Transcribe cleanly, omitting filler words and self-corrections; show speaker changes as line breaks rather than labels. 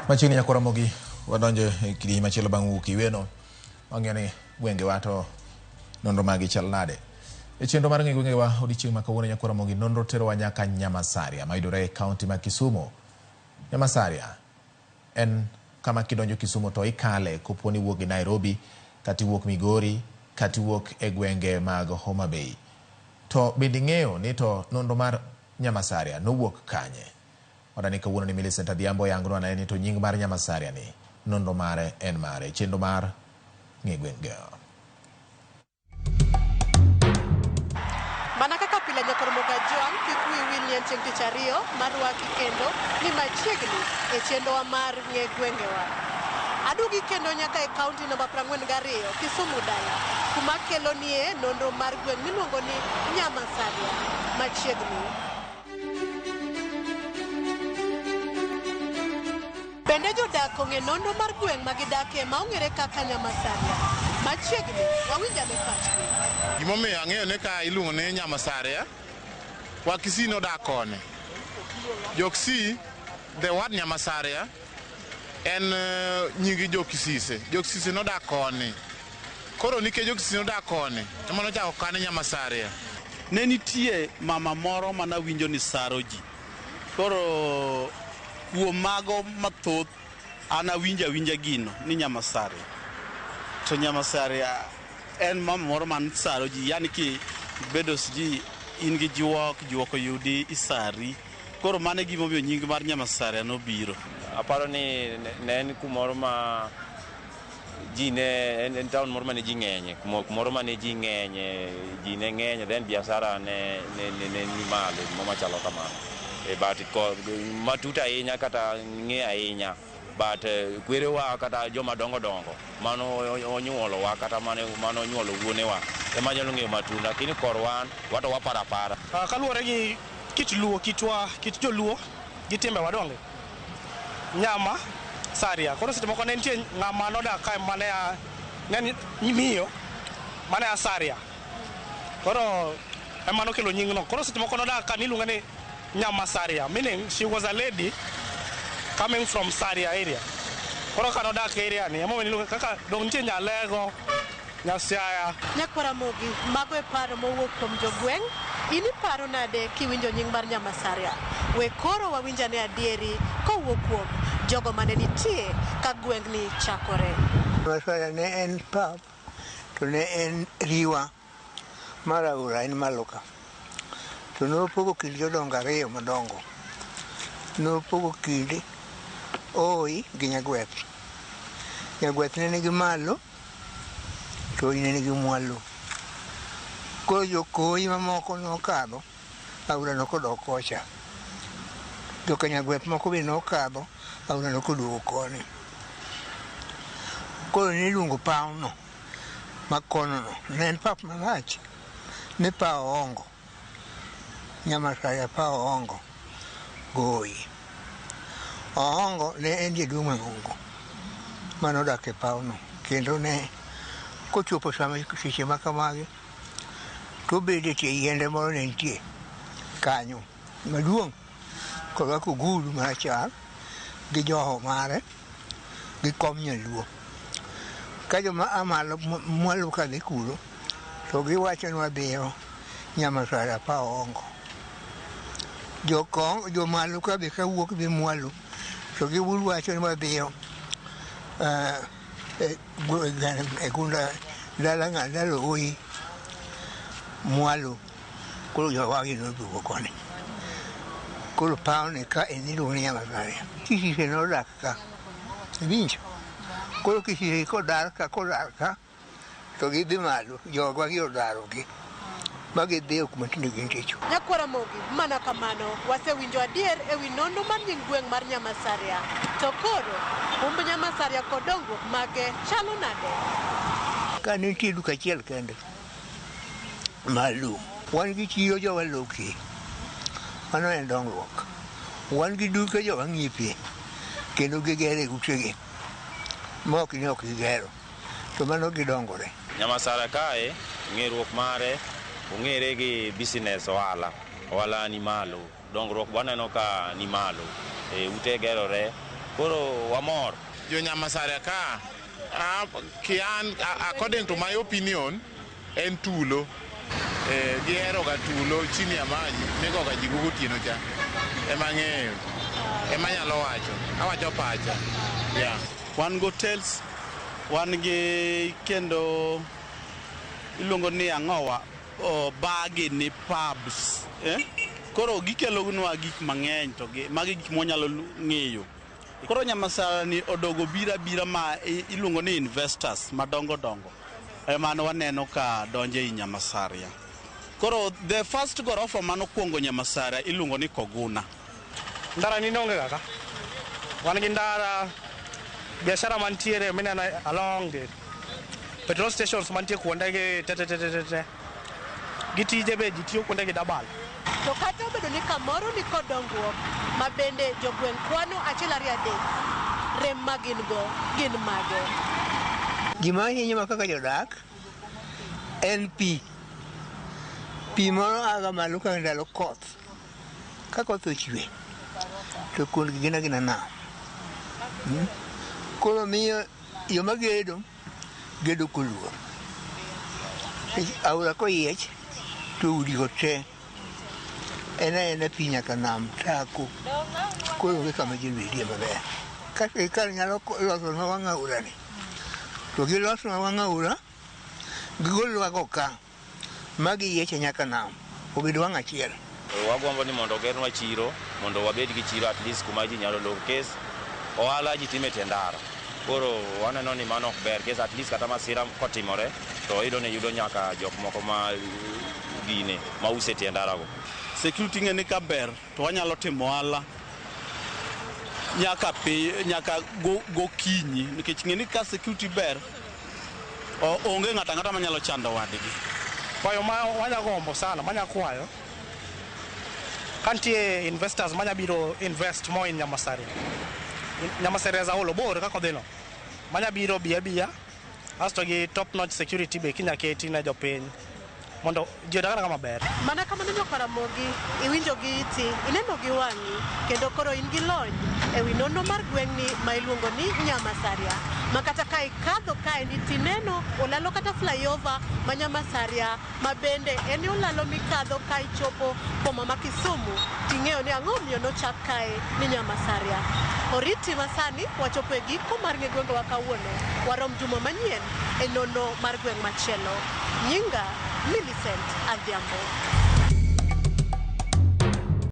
Machiegni nyakora mogi wadonjo e kidi machielo bang' wuok iweno wang'eni gwenge wato nonro magi chal nade. E chenro mar ng'e gwenge wa odiochieng' ma kawuono nyakora mogi nonro terowa nyaka Nyamasaria mayudore e kaunti ma Kisumu. Nyamasaria en kama kidonjo Kisumu to ikale koponi wuok gi Nairobi kati wuok Migori kati wuok e gwenge mag Homa Bay. To bende ng'eyo ni to nonro mar Nyamasaria nowuok kanye? Wadani kawuono ni Millicent Adhiambo yangonwa na ni to nying mar Nyamasaria ni nonro mare en mare. Chenro mar ng'e gwenge.
Mana kaka pile nyakoro moga Joan kikui William chieng' tich ariyo marwaki kendo ni machiegni e chenrowa mar ng'e gwengewa. Adugi kendo nyaka e kaunti namba 42 Kisumu dala kuma kelo nie nonro mar gweng' miluongo ni Nyamasaria machiegni. Bende jodak ong'e nonro mar gweng' magidake ma ong'ere kaka Nyamasaria machiegni wawinjane pachgi.
Gimomiyo ang'eyo ne ka iluongo ne Nyamasaria Wakisi nodak kone. Joksi the word Nyamasaria en nyingi Jokisise. Jokisise nodak kone. Koro nikech Jokisise nodak kone ema nochako kane Nyamasaria.
Ne nitie mama moro mana winjo ni saro ji. Koro kuom mago mathoth an awinja gino ni Nyamasaria. To Nyamasaria en mama moro man saro ji, yani ki bedo ji in gi juok oyudi isari. Koro mane gimomiyo nying mar Nyamasaria nobiro.
Aparo ni ne en kumoro ma ji ne en town moro mane ji ng'enye, kumoro mane ji ng'enye, ji ne ng'enye, then biashara ne ni malo machalo kamano. But matut ahinya kata ng'e ahinya, but kwerewa kata joma dongo mano onyuolowa kata mano onyuolo wuonewa ema nyalo ng'eyo matut, lakini korwan wato wapara.
Kaluwore gi kit luo, kit joluo gi timbe wadonge Nyamasaria. Koro seche moko ne nitie ng'ama nodak kae mane miyo mane Saria. Koro ema nokelo nying no. Koro seche moko nodak ka niluongo ni Nyamasaria, meaning she was a lady coming from Saria area. Koro ka nodak area ni ema niluongo kaka dong nitie Nyalego, Nyasiaya.
Nyakwara mogi mago e paro mowuok kuom jogweng'. In iparo nade kiwinjo nying mar Nyamasaria? We koro wawinjane adieri kowuok kuom jogo mane nitie ka gweng' ni chakore.
Nyamasaria ne en pap to ne en riwa mar aora en Maloka. To nopogo kind jodongo ariyo madongo. Nopogo kind Oi gi Nyagweth. Nyagweth ne nigi malo to Oi ne nigi mwalo. Koro jokoi mamoko nokadho aora nokodok kocha. Joka Nyagweth moko be nokadho aora nokoduogo koni. Koro niluongo pawno makonono ne en pap malach, ne pa Oongo. Nyamasaria pa Oongo goi. Oongo ne en jaduong' mang'ongo manodak e pawno, kendo ne kochopo sama seche makamagi to bede tie yiende moro ne nitie kanyo maduong' korwako ogudu marachar gi joho mare gi kom nyaluo. Ka joma amalo mwalo ka dhi kulo to giwachonwa dhiyo Nyamasaria pa Oongo. Jomalo ka be kawuok dhi mwalo to giwachonwa dhiyo e gunda dala Oi mwalo. Koro jowagi noduogo koni. Koro pawni ka iluongo ni Nyamasaria. Kisise nodak ka winjo. Koro Kisise kodar ka to gidhi malo, jogwa gi odarogi ma gidhiyo kuma tinde gintie.
Nyakwara mogi mana kamano wasewinjo adier ewi nonro mar nying gweng' mar Nyamasaria. To koro umb Nyamasaria kod dongruok mage chalo nade?
Ka nitie duka achiel kende malu, wan gi chiro jowa loki, mano en dongruok. Wan gi duke jowa ng'ipie kendo gigere utegi ma ok gigero, to mano gidongore.
Nyamasaria kae ng'eruok mare ong'ere gi business ohala ni malo, dongruok waneno ka ni malo. Ute gerore, koro wamor.
Jo Nyamasaria ka, kian, according to my opinion, en tulo. Gihero ga tulo chini ya maji, nego ga jigugu tieno cha. Ema ng'eyo. Ema nyalo wacho. Awacho pacha. Yeah.
Wan go hotels, wan gi kendo iluongo ni ang'owa, bagi ni pubs. Koro gikelonwa gik mang'eny to magi gik mwanyalo ng'eyo. Koro Nyamasara ni odogo bira ma iluongo ni investors madongo dongo. Mano waneno ka donje i Nyamasaria. Koro the first gorofa mano kuongo Nyamasaria iluongo ni Koguna.
Ndara ni nonge kaka. Wan gi ndara biashara mantiere mineno along the petrol stations mantie kuonde gi te. Gitije be jitiyo kuonde gi dabal.
To kata obedo ni kamoro ni kod dongruok ma bende jogweng' kwano achiel ariyo adek, rem ma gin go gin mage.
Gima hinyo kaka jodak en pi. Pi moro aga malo ka ndalo koth. Ka koth ochwe to kuond gina nam. Koro miyo yo magedo koluor. Aora koyiech to udi go te. Ena pi nyaka nam tako. Koro onge kama ji bedie maber. Ka sirikal nyalo loso na wang' aora ni, to giloso na wang' aora, gigolwa go ka, ma giyieche nyaka nam, obed wang' achiel.
Wagombo ni mondo ogernwa chiro, mondo wabed gi chiro at least kuma ji nyalo loro kes. Ohala ji time tendara. Koro waneno ni mano ok ber, kes at least kata masira kotimore, to yudo nyaka jok moko ma gine, ma use tendara go.
Security ng'eni ka ber to wanyalo timo ohala nyaka gokinyi, nikech ng'eni ka security ber onge ng'ata manyalo chando wadgi.
Kwayo ma wanyagombo sana, manyakwayo kantie investors manyabiro invest more in Nyamasaria. Nyamasaria za olo bor kako dhino. Manyabiro biya asto gi top notch security be kinyaketi ne jopiny mondo jodagana kama ber.
Mana kama neno Karamogi, iwinjo gi iti, ineno gi wang'i, kendo koro in gi lony ewi nono mar gweng'ni ma iluongo ni Nyamasaria. Ma kata ka ikadho kae ni tineno olalo kata flyover ma Nyamasaria, ma bende en olalo mikadho ka ichopo boma ma Kisumu, ting'eyo ni ang'o miyo nochak kae ni Nyamasaria. Oriti masani wachopo e giko mar ng'e gwenge wa kawuono. Warom juma manyien e nono mar gweng' machielo. Nyinga Millicent Adhiambo.